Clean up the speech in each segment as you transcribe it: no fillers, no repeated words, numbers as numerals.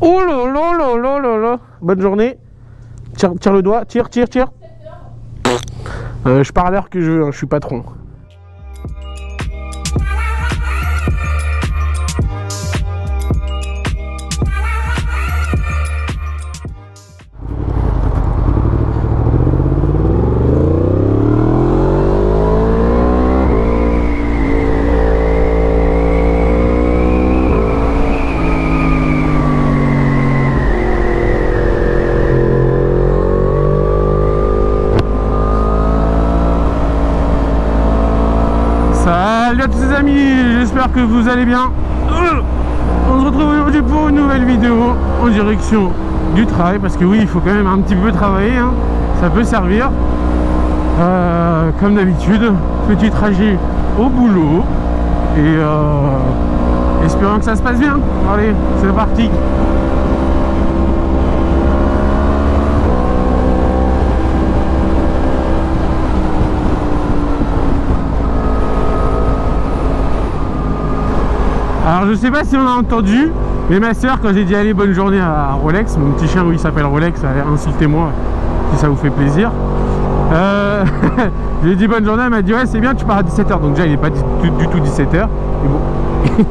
Oh là là là là là là. Bonne journée. Tire le doigt, tire. Je pars à l'heure que je veux, hein, je suis patron. Salut à tous les amis, j'espère que vous allez bien. On se retrouve aujourd'hui pour une nouvelle vidéo en direction du travail, parce que oui, il faut quand même un petit peu travailler, hein. Ça peut servir. Comme d'habitude, petit trajet au boulot et espérons que ça se passe bien. Allez, c'est parti. Alors je sais pas si on a entendu, mais ma soeur, quand j'ai dit allez bonne journée à Rolex, mon petit chien, oui, il s'appelle Rolex, insultez-moi si ça vous fait plaisir. Je lui ai dit bonne journée, elle m'a dit ouais c'est bien, tu pars à 17 h. Donc déjà il n'est pas du tout 17 h, mais bon,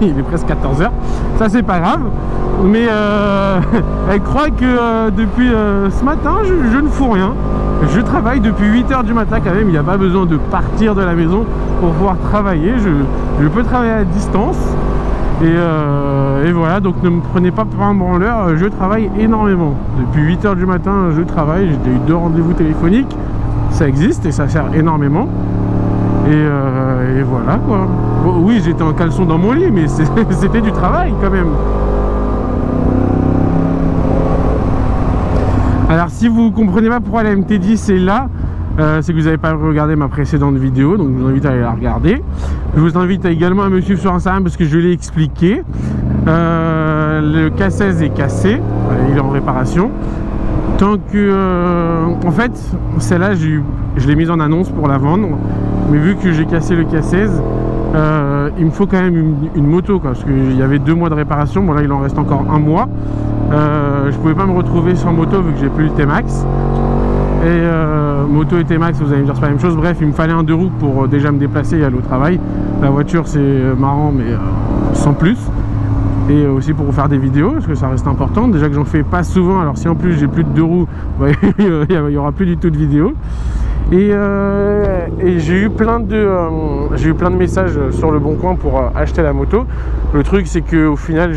il est presque 14 h, ça c'est pas grave. Mais elle croit que depuis ce matin je ne fous rien. Je travaille depuis 8 h du matin quand même, il n'y a pas besoin de partir de la maison pour pouvoir travailler, je peux travailler à distance. Et voilà, donc ne me prenez pas pour un branleur, je travaille énormément. Depuis 8 h du matin, je travaille, j'ai eu 2 rendez-vous téléphoniques, ça existe et ça sert énormément. Et voilà quoi. Bon, oui, j'étais en caleçon dans mon lit, mais c'était du travail quand même. Alors si vous comprenez pas pourquoi la MT10 est là, c'est que vous n'avez pas regardé ma précédente vidéo, donc je vous invite à aller la regarder. Je vous invite également à me suivre sur Instagram parce que je l'ai expliqué. Le K16 est cassé, il est en réparation. Tant que... en fait, celle-là, je l'ai mise en annonce pour la vendre. Mais vu que j'ai cassé le K16, il me faut quand même une moto, quoi, parce qu'il y avait 2 mois de réparation. Bon là, il en reste encore 1 mois. Je pouvais pas me retrouver sans moto vu que j'ai plus le T-Max. Et moto et T-Max, vous allez me dire c'est pas la même chose. Bref, il me fallait un 2 roues pour déjà me déplacer et aller au travail. La voiture c'est marrant mais sans plus. Et aussi pour vous faire des vidéos parce que ça reste important. Déjà que j'en fais pas souvent, alors si en plus j'ai plus de 2 roues, bah, il y aura plus du tout de vidéos. Et j'ai eu plein de messages sur le bon coin pour acheter la moto. Le truc c'est que au final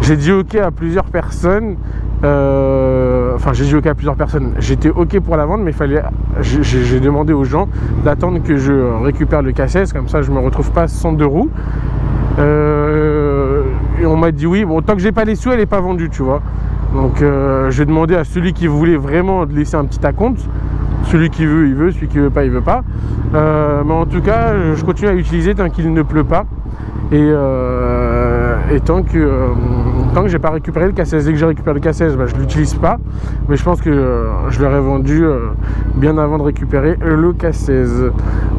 j'ai dit ok à plusieurs personnes. Enfin j'ai dit ok à plusieurs personnes, j'étais ok pour la vendre, mais j'ai demandé aux gens d'attendre que je récupère le K16, comme ça je me retrouve pas sans 2 roues. Et on m'a dit oui, bon tant que j'ai pas les sous elle est pas vendue, tu vois. Donc j'ai demandé à celui qui voulait vraiment de laisser un petit acompte. Celui qui veut il veut, celui qui veut pas il veut pas. Mais en tout cas je continue à l'utiliser tant qu'il ne pleut pas. Et tant que j'ai pas récupéré le K16, dès que j'ai récupéré le K16, bah, je l'utilise pas. Mais je pense que je l'aurais vendu bien avant de récupérer le K16.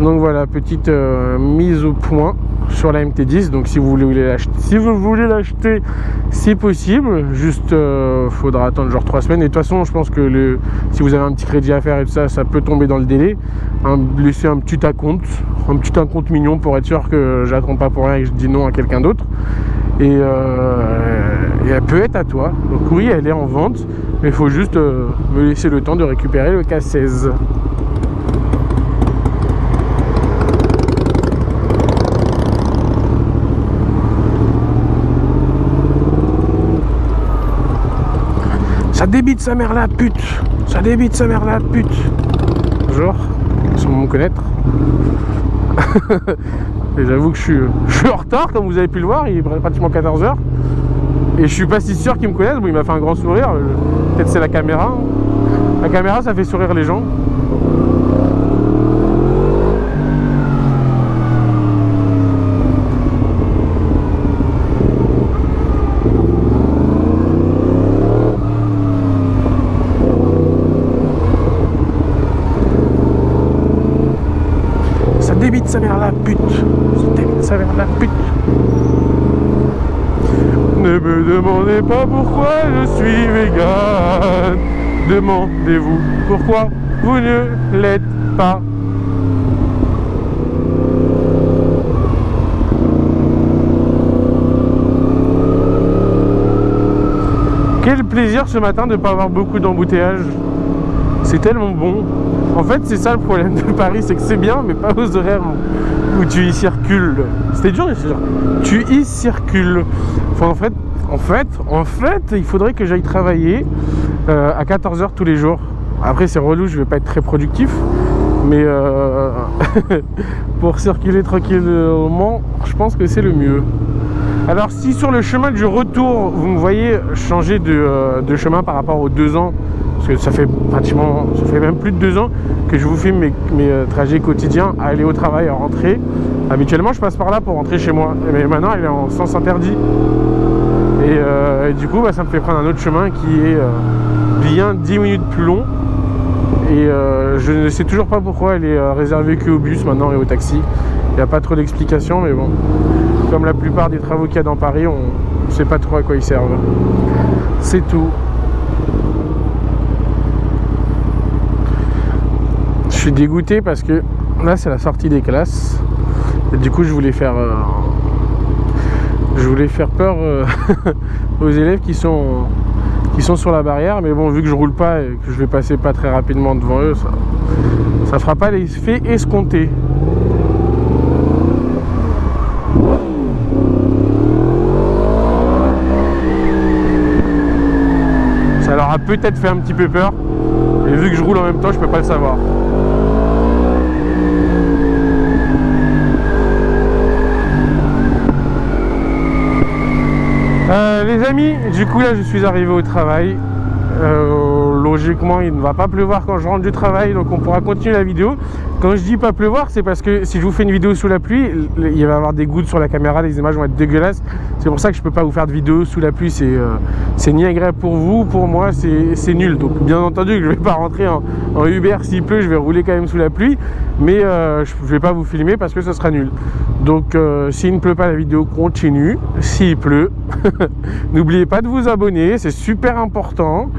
Donc voilà, petite mise au point sur la MT10. Donc si vous voulez l'acheter, c'est possible. Juste faudra attendre genre 3 semaines. Et de toute façon, je pense que si vous avez un petit crédit à faire et tout ça, ça peut tomber dans le délai. Laissez un petit acompte mignon pour être sûr que j'attends pas pour rien et que je dis non à quelqu'un d'autre. Et elle peut être à toi. Donc oui, elle est en vente, mais il faut juste me laisser le temps de récupérer le K16. Ça débite sa mère la pute. Ça débite sa mère la pute. Bonjour, sans me connaître. Et j'avoue que je suis en retard, comme vous avez pu le voir, il est pratiquement 14 h. Et je suis pas si sûr qu'il me connaisse. Bon, il m'a fait un grand sourire. Peut-être c'est la caméra. La caméra, ça fait sourire les gens. Ça débite sa mère la pute. Ça débite sa mère la pute. Ne me demandez pas pourquoi je suis vegan. Demandez-vous pourquoi vous ne l'êtes pas. Quel plaisir ce matin de ne pas avoir beaucoup d'embouteillage. C'est tellement bon. En fait, c'est ça le problème de Paris, c'est que c'est bien, mais pas aux horaires où tu y circules. C'était dur de dire. Tu y circules. Enfin, en fait, il faudrait que j'aille travailler à 14 h tous les jours. Après, c'est relou, je vais pas être très productif. Mais pour circuler tranquillement, je pense que c'est le mieux. Alors, si sur le chemin du retour, vous me voyez changer de chemin par rapport aux 2 ans, parce que ça fait même plus de 2 ans que je vous filme mes trajets quotidiens à aller au travail, à rentrer. Habituellement, je passe par là pour rentrer chez moi. Mais maintenant, elle est en sens interdit. Et du coup, ça me fait prendre un autre chemin qui est bien 10 minutes plus long. Et je ne sais toujours pas pourquoi elle est réservée qu'au bus maintenant et au taxi. Il n'y a pas trop d'explications, mais bon. Comme la plupart des travaux qu'il y a dans Paris, on ne sait pas trop à quoi ils servent. C'est tout. Je suis dégoûté parce que là c'est la sortie des classes. Et du coup je voulais faire peur aux élèves qui sont sur la barrière. Mais bon, vu que je roule pas et que je vais passer pas très rapidement devant eux, ça fera pas l'effet escompté. Ça leur a peut-être fait un petit peu peur, et vu que je roule en même temps, je peux pas le savoir. Les amis, du coup là je suis arrivé au travail. Logiquement il ne va pas pleuvoir quand je rentre du travail, donc on pourra continuer la vidéo. Quand je dis pas pleuvoir, c'est parce que si je vous fais une vidéo sous la pluie, il va y avoir des gouttes sur la caméra, les images vont être dégueulasses. C'est pour ça que je peux pas vous faire de vidéo sous la pluie. C'est ni agréable pour vous, pour moi c'est nul. Donc bien entendu que je vais pas rentrer en Uber s'il pleut, je vais rouler quand même sous la pluie, mais je vais pas vous filmer parce que ce sera nul. Donc s'il ne pleut pas, la vidéo continue. S'il pleut, n'oubliez pas de vous abonner, c'est super important.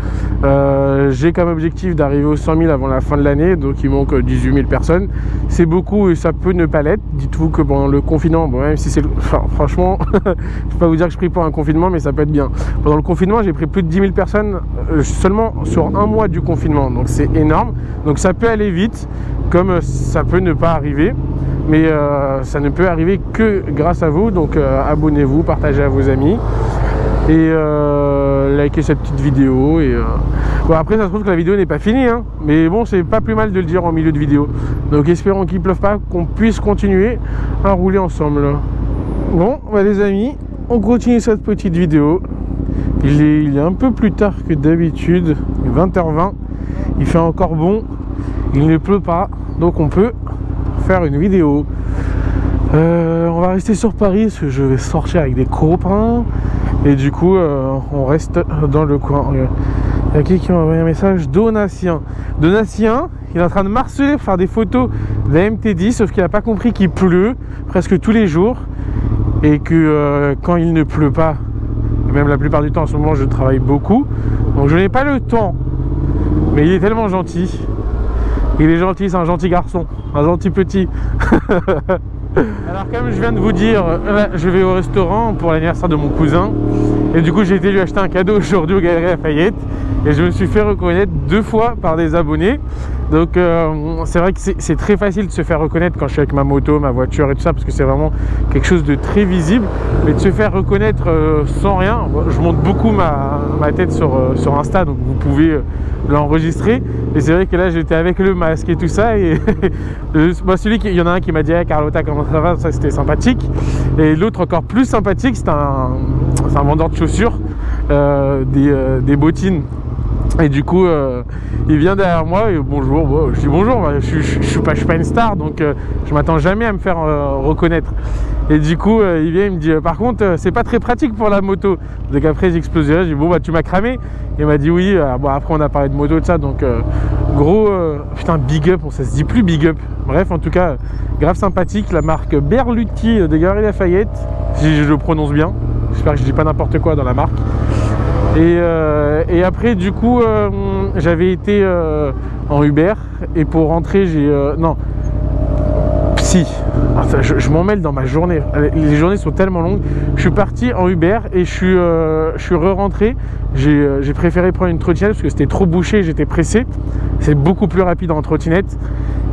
J'ai comme objectif d'arriver aux 100 000 avant la fin de l'année, donc il manque 18 000 personnes. C'est beaucoup et ça peut ne pas l'être. Dites-vous que pendant le confinement, bon, même si c'est... Enfin, franchement, je ne vais pas vous dire que je prie pour un confinement, mais ça peut être bien. Pendant le confinement, j'ai pris plus de 10 000 personnes seulement sur un mois du confinement, donc c'est énorme. Donc ça peut aller vite, comme ça peut ne pas arriver. Mais ça ne peut arriver que grâce à vous, donc abonnez-vous, partagez à vos amis et likez cette petite vidéo. Et bon, après ça se trouve que la vidéo n'est pas finie, hein, mais bon, c'est pas plus mal de le dire en milieu de vidéo. Donc espérons qu'il ne pleuve pas, qu'on puisse continuer à rouler ensemble. Bon, les amis, on continue cette petite vidéo. Il est un peu plus tard que d'habitude, 20h20, il fait encore bon, il ne pleut pas, donc on peut faire une vidéo. On va rester sur Paris parce que je vais sortir avec des copains et du coup on reste dans le coin. Il y a qui m'a envoyé un message? Donatien, il est en train de marceler pour faire des photos de la MT10, sauf qu'il n'a pas compris qu'il pleut presque tous les jours et que quand il ne pleut pas, même la plupart du temps en ce moment je travaille beaucoup, donc je n'ai pas le temps, mais il est tellement gentil. Il est gentil, c'est un gentil garçon, un gentil petit. Alors comme je viens de vous dire, là, je vais au restaurant pour l'anniversaire de mon cousin. Et du coup j'ai été lui acheter un cadeau aujourd'hui au Galeries Lafayette. Et je me suis fait reconnaître 2 fois par des abonnés. Donc c'est vrai que c'est très facile de se faire reconnaître quand je suis avec ma moto, ma voiture et tout ça, parce que c'est vraiment quelque chose de très visible. Mais de se faire reconnaître sans rien, je monte beaucoup ma tête sur Insta, donc vous pouvez l'enregistrer. Et c'est vrai que là j'étais avec le masque et tout ça. Et il y en a un qui m'a dit hey, Carlotta, comment ça va? Ça c'était sympathique. Et l'autre encore plus sympathique, c'est un vendeur de chaussures, des bottines. Et du coup il vient derrière moi et bonjour, bon, je dis bonjour, je suis pas une star, donc je m'attends jamais à me faire reconnaître. Et du coup il vient, il me dit par contre c'est pas très pratique pour la moto. Donc après j'explose, je dis bon tu m'as cramé. Il m'a dit oui. Bon après on a parlé de moto et de ça, donc gros putain big up, ça se dit plus big up. Bref, en tout cas grave sympathique, la marque Berluti de Galeries Lafayette, si je le prononce bien. j'espère que je dis pas n'importe quoi dans la marque. Et après du coup j'avais été en Uber et pour rentrer j'ai non si enfin, je m'en mêle dans ma journée, les journées sont tellement longues. Je suis parti en Uber et je suis re-rentré. J'ai préféré prendre une trottinette parce que c'était trop bouché, j'étais pressé. C'est beaucoup plus rapide en trottinette.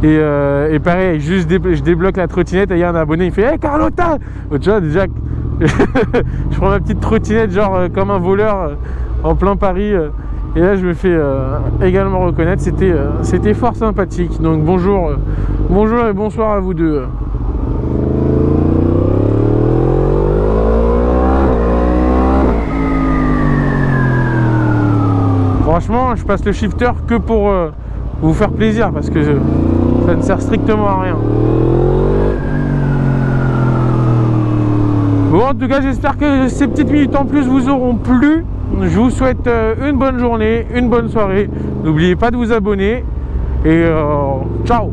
Et pareil, juste je débloque la trottinette et il y a un abonné, il fait hey Carlotta, tu vois déjà je prends ma petite trottinette genre comme un voleur en plein Paris et là je me fais également reconnaître. C'était fort sympathique. Donc bonjour et bonsoir à vous deux. Franchement je passe le shifter que pour vous faire plaisir parce que ça ne sert strictement à rien. Bon, en tout cas, j'espère que ces petites minutes en plus vous auront plu. Je vous souhaite une bonne journée, une bonne soirée. N'oubliez pas de vous abonner et ciao!